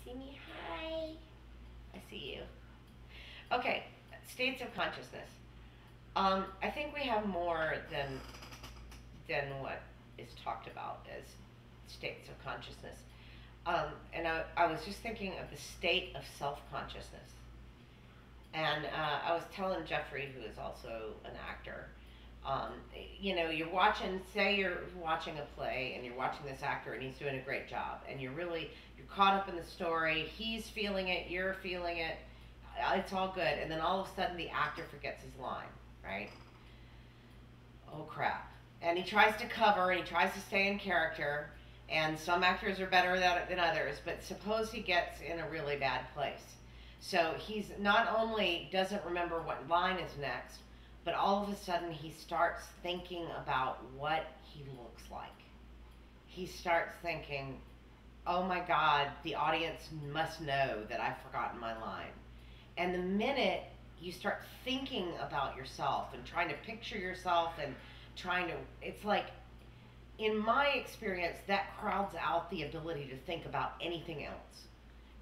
see me? Hi. I see you. Okay, states of consciousness. I think we have more than what is talked about as states of consciousness. And I was just thinking of the state of self consciousness. And I was telling Jeffrey, who is also an actor, um, you're watching, say you're watching a play and you're watching this actor and he's doing a great job, and you're caught up in the story. He's feeling it, you're feeling it. It's all good, and then all of a sudden the actor forgets his line, right? Oh crap! And he tries to cover and he tries to stay in character. And some actors are better at it than others, but suppose he gets in a really bad place. So he's not only doesn't remember what line is next, but all of a sudden he starts thinking about what he looks like. He starts thinking, oh my God, the audience must know that I've forgotten my line. And the minute you start thinking about yourself and trying to picture yourself and trying to, it's like, in my experience, that crowds out the ability to think about anything else.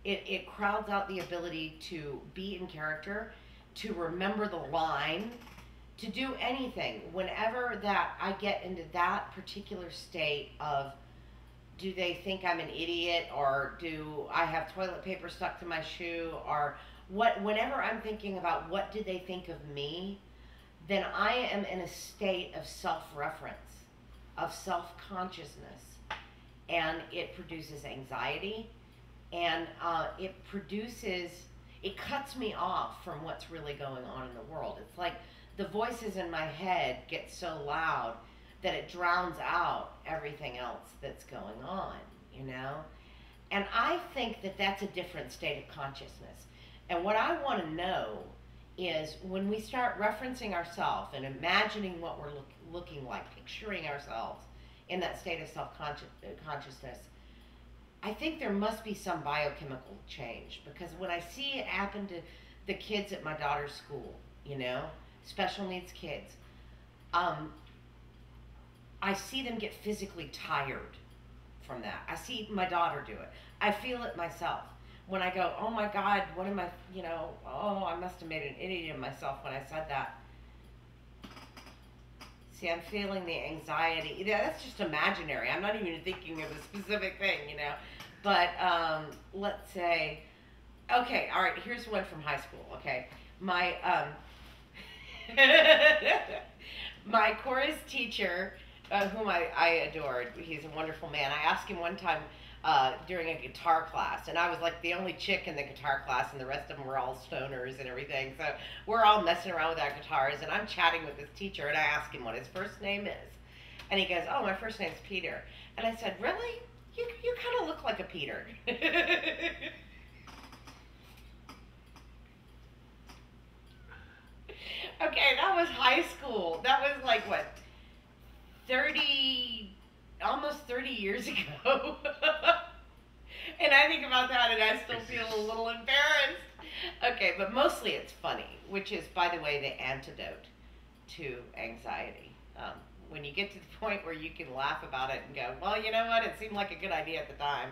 It crowds out the ability to be in character, to remember the line, to do anything. Whenever that I get into that particular state of, do they think I'm an idiot, or do I have toilet paper stuck to my shoe, or what, whenever I'm thinking about what do they think of me, then I am in a state of self-reference, of self-consciousness, and it produces anxiety, and it cuts me off from what's really going on in the world. It's like the voices in my head get so loud that it drowns out everything else that's going on, you know? And I think that that's a different state of consciousness. And what I want to know is, when we start referencing ourselves and imagining what we're looking like, picturing ourselves in that state of self-consciousness, I think there must be some biochemical change, because when I see it happen to the kids at my daughter's school, special needs kids, I see them get physically tired from that. I see my daughter do it. I feel it myself. When I go, oh my God, what am I, oh, I must have made an idiot of myself when I said that. See, I'm feeling the anxiety. Yeah, that's just imaginary. I'm not even thinking of a specific thing, But let's say, okay, all right, here's one from high school, okay? My, my chorus teacher, whom I adored, he's a wonderful man. I asked him one time, during a guitar class, and I was like the only chick in the guitar class, and the rest of them were all stoners and everything, so we're all messing around with our guitars, and I'm chatting with this teacher, and I ask him what his first name is, and he goes, oh, my first name's Peter. And I said, really? You kind of look like a Peter. Okay, that was high school. That was like, what, 30, almost 30 years ago. And I think about that and I still feel a little embarrassed. Okay, but mostly it's funny, which is, by the way, the antidote to anxiety. When you get to the point where you can laugh about it and go, well, you know what, it seemed like a good idea at the time,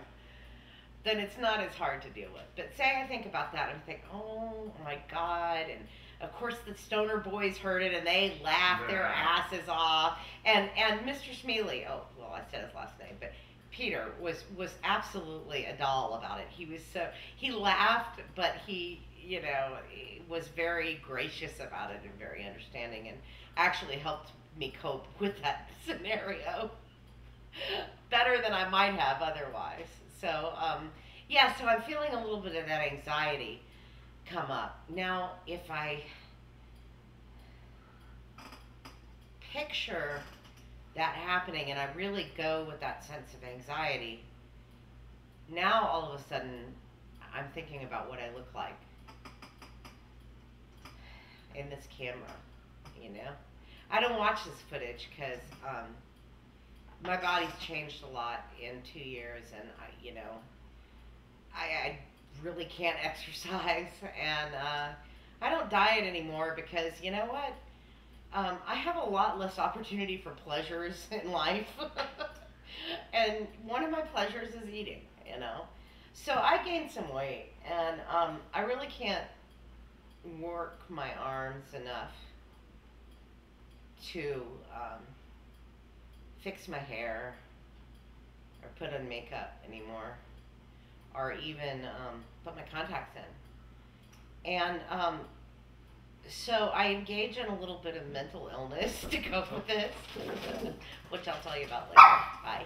then it's not as hard to deal with. But say I think about that and I think, oh my God, and of course the stoner boys heard it and they laughed their asses off. And Mr. Schmeely, oh, well, I said his last name, but Peter was absolutely a doll about it. He laughed, but he was very gracious about it and very understanding, and actually helped me cope with that scenario better than I might have otherwise. So, yeah, so I'm feeling a little bit of that anxiety come up. Now, if I picture that happening and I really go with that sense of anxiety, now all of a sudden I'm thinking about what I look like in this camera, I don't watch this footage because my body's changed a lot in 2 years, and I really can't exercise, and I don't diet anymore because, you know what? I have a lot less opportunity for pleasures in life. And one of my pleasures is eating, So I I gained some weight, and I really can't work my arms enough to fix my hair or put on makeup anymore, or even put my contacts in. And so I engage in a little bit of mental illness to cope with this, which I'll tell you about later. Bye.